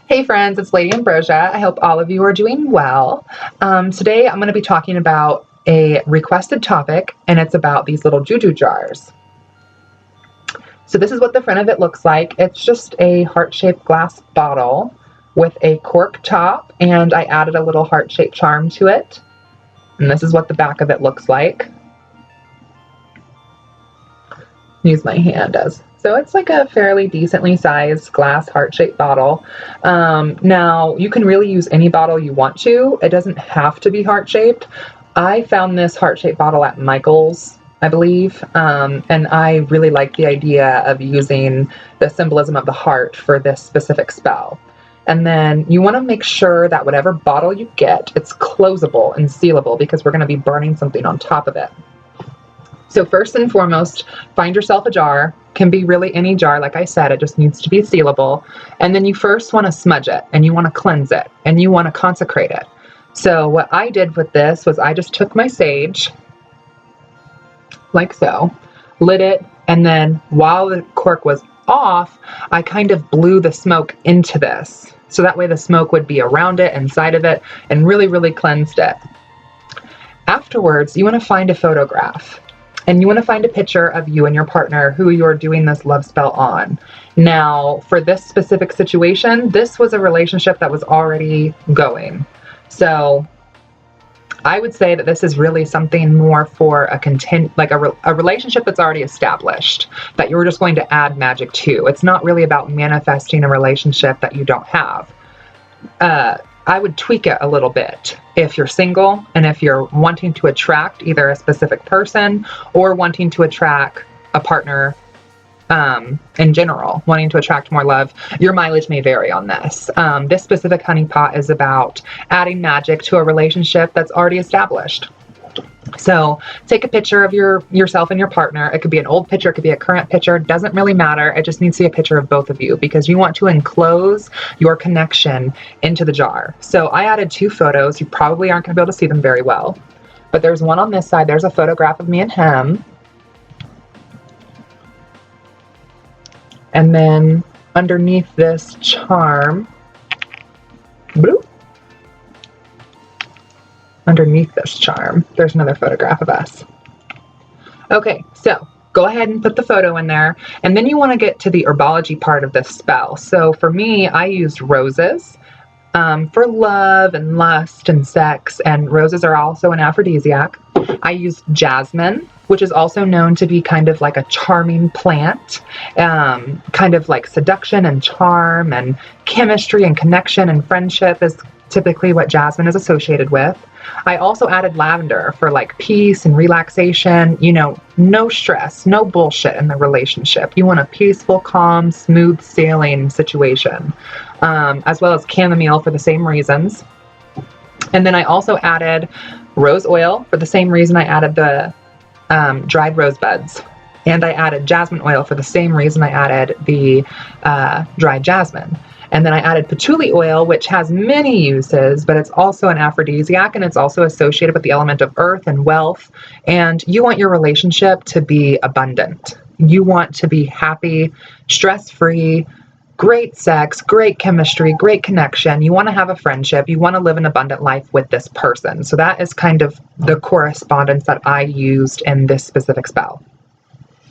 Hey friends, it's Lady Ambrosia. I hope all of you are doing well. Today I'm going to be talking about a requested topic, and it's about these little Juju jars. So this is what the front of it looks like. It's just a heart-shaped glass bottle with a cork top, and I added a little heart-shaped charm to it. And this is what the back of it looks like. Use my hand as. So it's like a fairly decently sized glass heart-shaped bottle. Now, you can really use any bottle you want to. It doesn't have to be heart-shaped. I found this heart-shaped bottle at Michael's, I believe, and I really like the idea of using the symbolism of the heart for this specific spell. And then you want to make sure that whatever bottle you get, it's closable and sealable, because we're going to be burning something on top of it. So first and foremost, find yourself a jar. Can be really any jar, like I said, it just needs to be sealable. And then you first want to smudge it, and you want to cleanse it, and you want to consecrate it. So what I did with this was I just took my sage, like so, lit it, and then while the cork was off, I kind of blew the smoke into this. So that way the smoke would be around it, inside of it, and really, really cleansed it. Afterwards, you want to find a photograph. And you want to find a picture of you and your partner who you're doing this love spell on. Now, for this specific situation, this was a relationship that was already going. So I would say that this is really something more for a relationship that's already established, that you're just going to add magic to. It's not really about manifesting a relationship that you don't have. I would tweak it a little bit if you're single and if you're wanting to attract either a specific person or wanting to attract a partner in general, wanting to attract more love. Your mileage may vary on this. This specific honey pot is about adding magic to a relationship that's already established. So take a picture of yourself and your partner. It could be an old picture, it could be a current picture, doesn't really matter. It just needs to be a picture of both of you, because you want to enclose your connection into the jar. So I added 2 photos. You probably aren't going to be able to see them very well, but there's one on this side. There's a photograph of me and him. And then underneath this charm, bloop, underneath this charm, there's another photograph of us. Okay, so go ahead and put the photo in there, and then you want to get to the herbology part of this spell. So for me, I used roses for love and lust and sex, and roses are also an aphrodisiac. I used jasmine, which is also known to be kind of like a charming plant, kind of like seduction and charm and chemistry and connection and friendship is typically what jasmine is associated with. I also added lavender for like peace and relaxation, no stress, no bullshit in the relationship. You want a peaceful, calm, smooth sailing situation, as well as chamomile for the same reasons. And then I also added rose oil for the same reason I added the dried rose buds. And I added jasmine oil for the same reason I added the dried jasmine. And then I added patchouli oil, which has many uses, but it's also an aphrodisiac, and it's also associated with the element of earth and wealth. And you want your relationship to be abundant. You want to be happy, stress-free, great sex, great chemistry, great connection. You want to have a friendship. You want to live an abundant life with this person. So that is kind of the correspondence that I used in this specific spell.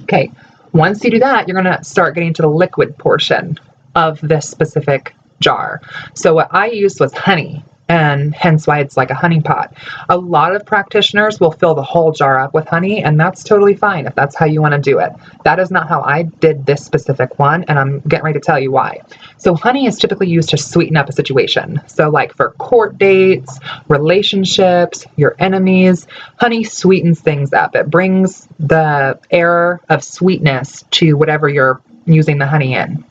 Okay, once you do that, you're going to start getting to the liquid portion of this specific jar. So what I used was honey, and hence why it's like a honey pot. A lot of practitioners will fill the whole jar up with honey, and that's totally fine if that's how you want to do it. That is not how I did this specific one, and I'm getting ready to tell you why. So honey is typically used to sweeten up a situation. So like for court dates, relationships, your enemies, honey sweetens things up. It brings the air of sweetness to whatever you're using the honey in.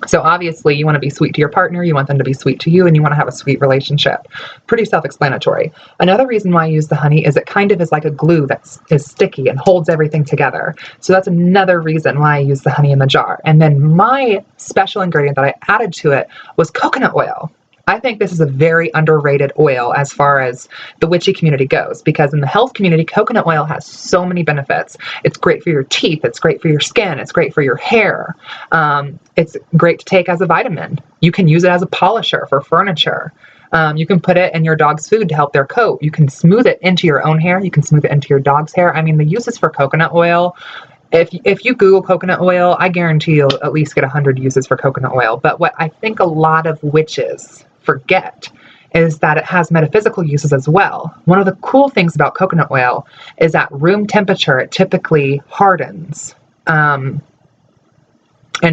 So obviously you want to be sweet to your partner, you want them to be sweet to you, and you want to have a sweet relationship. Pretty self-explanatory. Another reason why I use the honey is it kind of is like a glue that is sticky and holds everything together. So that's another reason why I use the honey in the jar. And then my special ingredient that I added to it was coconut oil. I think this is a very underrated oil as far as the witchy community goes, because in the health community, coconut oil has so many benefits. It's great for your teeth. It's great for your skin. It's great for your hair. It's great to take as a vitamin. You can use it as a polisher for furniture. You can put it in your dog's food to help their coat. You can smooth it into your own hair. You can smooth it into your dog's hair. I mean, the uses for coconut oil, if you Google coconut oil, I guarantee you'll at least get 100 uses for coconut oil. But what I think a lot of witches forget is that it has metaphysical uses as well. One of the cool things about coconut oil is at room temperature, it typically hardens and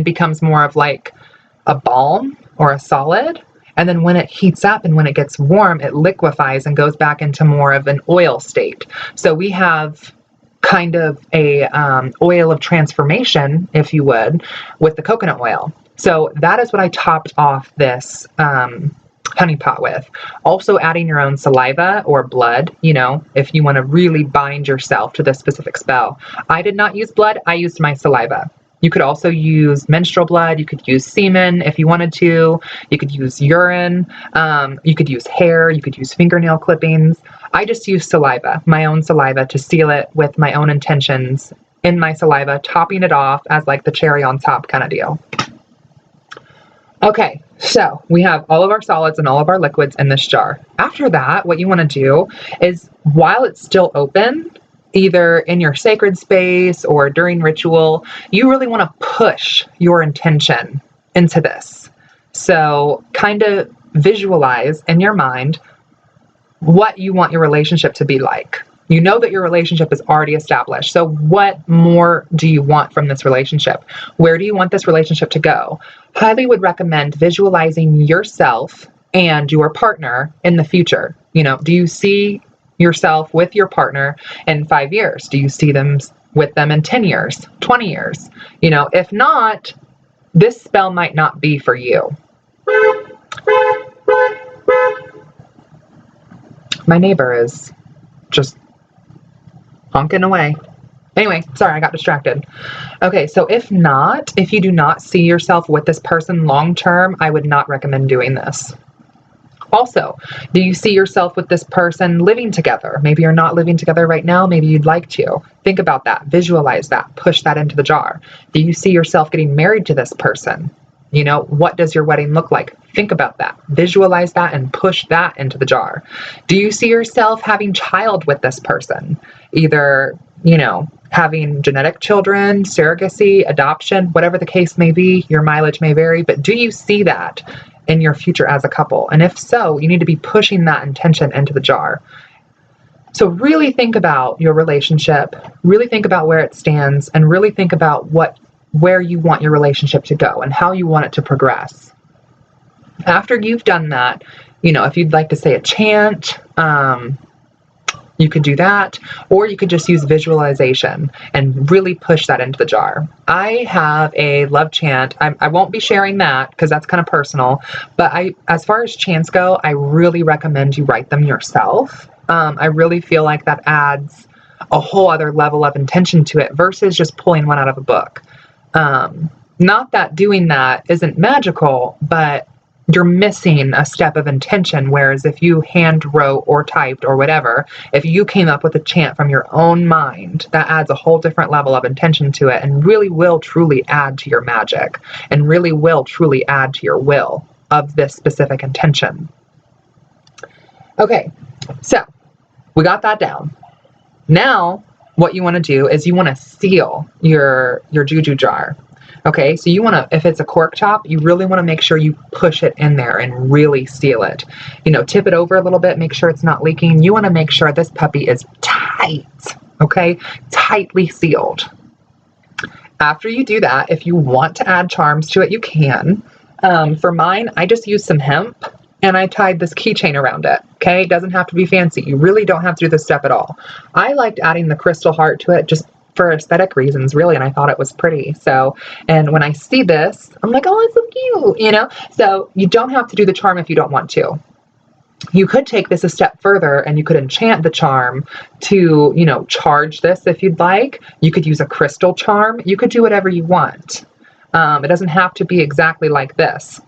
becomes more of like a balm or a solid. And then when it heats up and when it gets warm, it liquefies and goes back into more of an oil state. So we have kind of a oil of transformation, if you would, with the coconut oil. So that is what I topped off this honey pot with. Also adding your own saliva or blood, you know, if you want to really bind yourself to this specific spell. I did not use blood. I used my saliva. You could also use menstrual blood. You could use semen if you wanted to. You could use urine. You could use hair. You could use fingernail clippings. I just used saliva, my own saliva, to seal it with my own intentions in my saliva, topping it off as like the cherry on top kind of deal. Okay, so we have all of our solids and all of our liquids in this jar. After that, what you want to do is, while it's still open, either in your sacred space or during ritual, you really want to push your intention into this. So kind of visualize in your mind what you want your relationship to be like. You know that your relationship is already established. So what more do you want from this relationship? Where do you want this relationship to go? Highly would recommend visualizing yourself and your partner in the future. You know, do you see yourself with your partner in 5 years? Do you see them with them in 10 years, 20 years? You know, if not, this spell might not be for you. My neighbor is just honking away. Anyway, sorry, I got distracted. Okay, so if you do not see yourself with this person long term, I would not recommend doing this. Also, do you see yourself with this person living together? Maybe you're not living together right now. Maybe you'd like to. Think about that. Visualize that. Push that into the jar. Do you see yourself getting married to this person? You know, what does your wedding look like? Think about that. Visualize that and push that into the jar. Do you see yourself having child with this person? Either, you know, having genetic children, surrogacy, adoption, whatever the case may be. Your mileage may vary, but do you see that in your future as a couple? And if so, you need to be pushing that intention into the jar. So really think about your relationship, really think about where it stands, and really think about where you want your relationship to go and how you want it to progress. After you've done that, you know, if you'd like to say a chant, you could do that, or you could just use visualization and really push that into the jar. I have a love chant. I won't be sharing that because that's kind of personal, but as far as chants go, I really recommend you write them yourself. I really feel like that adds a whole other level of intention to it versus just pulling one out of a book. Not that doing that isn't magical, but you're missing a step of intention. Whereas if you hand wrote or typed or whatever, if you came up with a chant from your own mind, that adds a whole different level of intention to it and really will truly add to your magic and really will truly add to your will of this specific intention. Okay, so we got that down. Now, what you want to do is you want to seal your juju jar. Okay, so you want to, if it's a cork top, you really want to make sure you push it in there and really seal it. You know, tip it over a little bit, make sure it's not leaking. You want to make sure this puppy is tight, okay, tightly sealed. After you do that, if you want to add charms to it, you can. For mine, I just used some hemp and I tied this keychain around it. Okay, it doesn't have to be fancy. You really don't have to do this step at all. I liked adding the crystal heart to it just for aesthetic reasons, really, and I thought it was pretty. So, and when I see this, I'm like, oh, it's so cute, you know? So you don't have to do the charm if you don't want to. You could take this a step further and you could enchant the charm to, you know, charge this if you'd like. You could use a crystal charm. You could do whatever you want. It doesn't have to be exactly like this.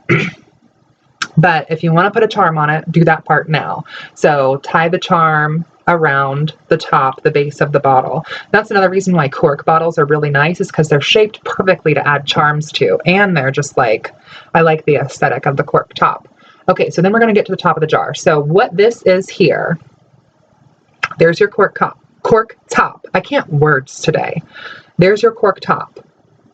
But if you want to put a charm on it, do that part now. So tie the charm around the top, the base of the bottle. That's another reason why cork bottles are really nice, is because they're shaped perfectly to add charms to. And they're just like, I like the aesthetic of the cork top. Okay, so then we're going to get to the top of the jar. So what this is here, there's your cork top. I can't words today. There's your cork top.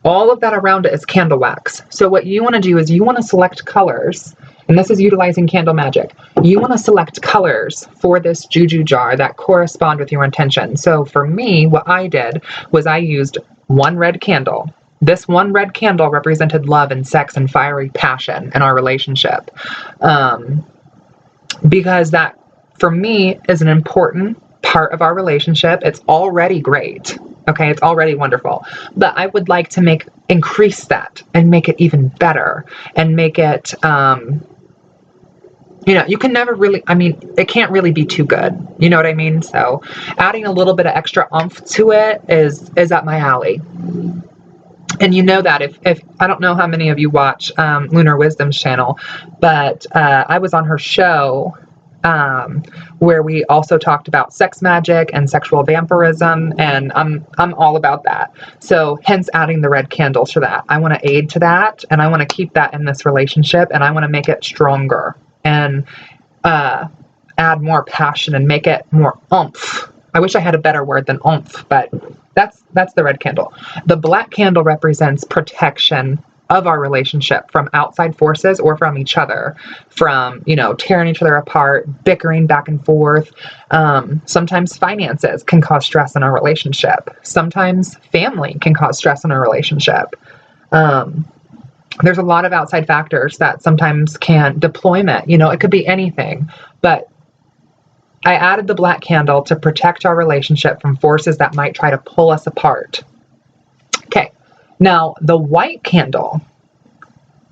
All of that around it is candle wax. So what you want to do is you want to select colors, and this is utilizing candle magic. You want to select colors for this Juju jar that correspond with your intention. So for me, what I did was I used one red candle. This one red candle represented love and sex and fiery passion in our relationship. Because that, for me, is an important part of our relationship. It's already great. Okay, it's already wonderful, but I would like to increase that and make it even better and make it, you can never really, it can't really be too good. You know what I mean? So adding a little bit of extra oomph to it is up my alley. And you know that if I don't know how many of you watch Lunar Wisdom's channel, but I was on her show where we also talked about sex magic and sexual vampirism, and I'm all about that. So hence adding the red candles for that. I want to aid to that, and I want to keep that in this relationship, and I want to make it stronger and add more passion and make it more oomph. I wish I had a better word than oomph, but that's the red candle. The black candle represents protection of our relationship from outside forces or from each other, from, tearing each other apart, bickering back and forth. Sometimes finances can cause stress in our relationship. Sometimes family can cause stress in our relationship. There's a lot of outside factors that sometimes can deployment, it could be anything, but I added the black candle to protect our relationship from forces that might try to pull us apart. Okay. Now, the white candle,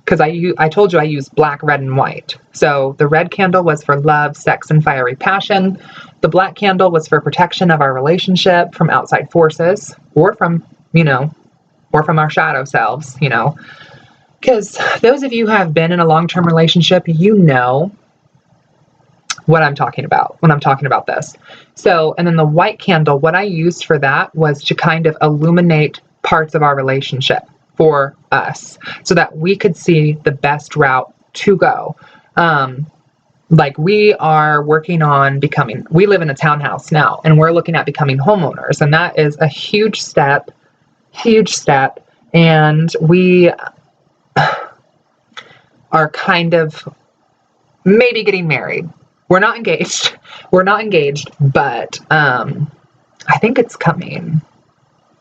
because I told you I used black, red, and white. So the red candle was for love, sex, and fiery passion. The black candle was for protection of our relationship from outside forces or from, or from our shadow selves, Because those of you who have been in a long-term relationship, you know what I'm talking about when I'm talking about this. So, and then the white candle, what I used for that was to kind of illuminate parts of our relationship for us so that we could see the best route to go. Like we are working on we live in a townhouse now, and we're looking at becoming homeowners. And that is a huge step. And we are kind of maybe getting married. We're not engaged, but I think it's coming.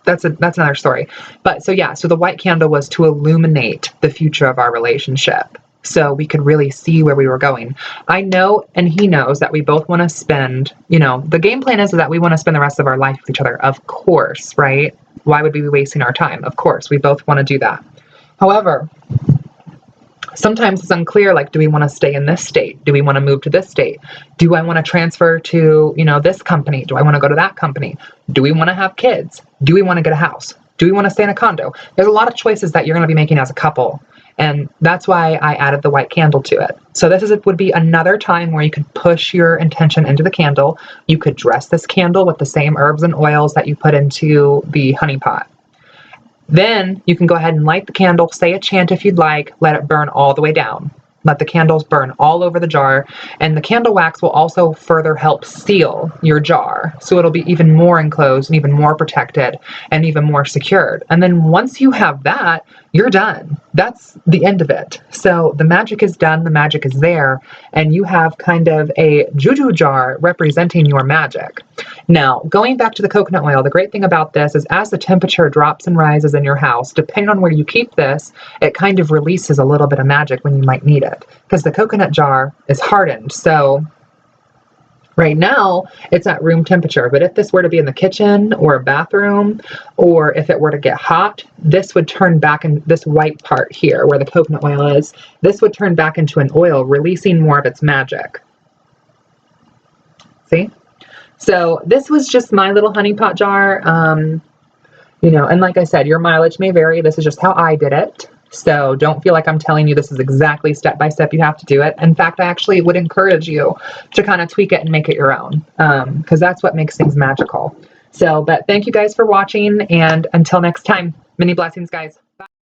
That's another story. But so the white candle was to illuminate the future of our relationship so we could really see where we were going. I know, and he knows, that we both want to spend, the game plan is that we want to spend the rest of our life with each other, of course, right? Why would we be wasting our time? Of course, we both want to do that. However, sometimes it's unclear, like, do we want to stay in this state? Do we want to move to this state? Do I want to transfer to, this company? Do I want to go to that company? Do we want to have kids? Do we want to get a house? Do we want to stay in a condo? There's a lot of choices that you're going to be making as a couple. And that's why I added the white candle to it. So would be another time where you could push your intention into the candle. You could dress this candle with the same herbs and oils that you put into the honey pot. Then you can go ahead and light the candle, say a chant if you'd like, let it burn all the way down. Let the candles burn all over the jar, and the candle wax will also further help seal your jar, so it'll be even more enclosed and even more protected and even more secured. And then once you have that, you're done. That's the end of it. So the magic is done, the magic is there, and you have kind of a Juju jar representing your magic. Now, going back to the coconut oil, the great thing about this is as the temperature drops and rises in your house, depending on where you keep this, it kind of releases a little bit of magic when you might need it, because the coconut jar is hardened. So right now it's at room temperature, but if this were to be in the kitchen or a bathroom, or if it were to get hot, this would turn back, in this white part here where the coconut oil is, this would turn back into an oil, releasing more of its magic. See? So this was just my little honey pot jar. And like I said, your mileage may vary. This is just how I did it. So don't feel like I'm telling you this is exactly step by step you have to do it. In fact, I actually would encourage you to kind of tweak it and make it your own, because that's what makes things magical. So, but thank you guys for watching, and until next time, many blessings, guys.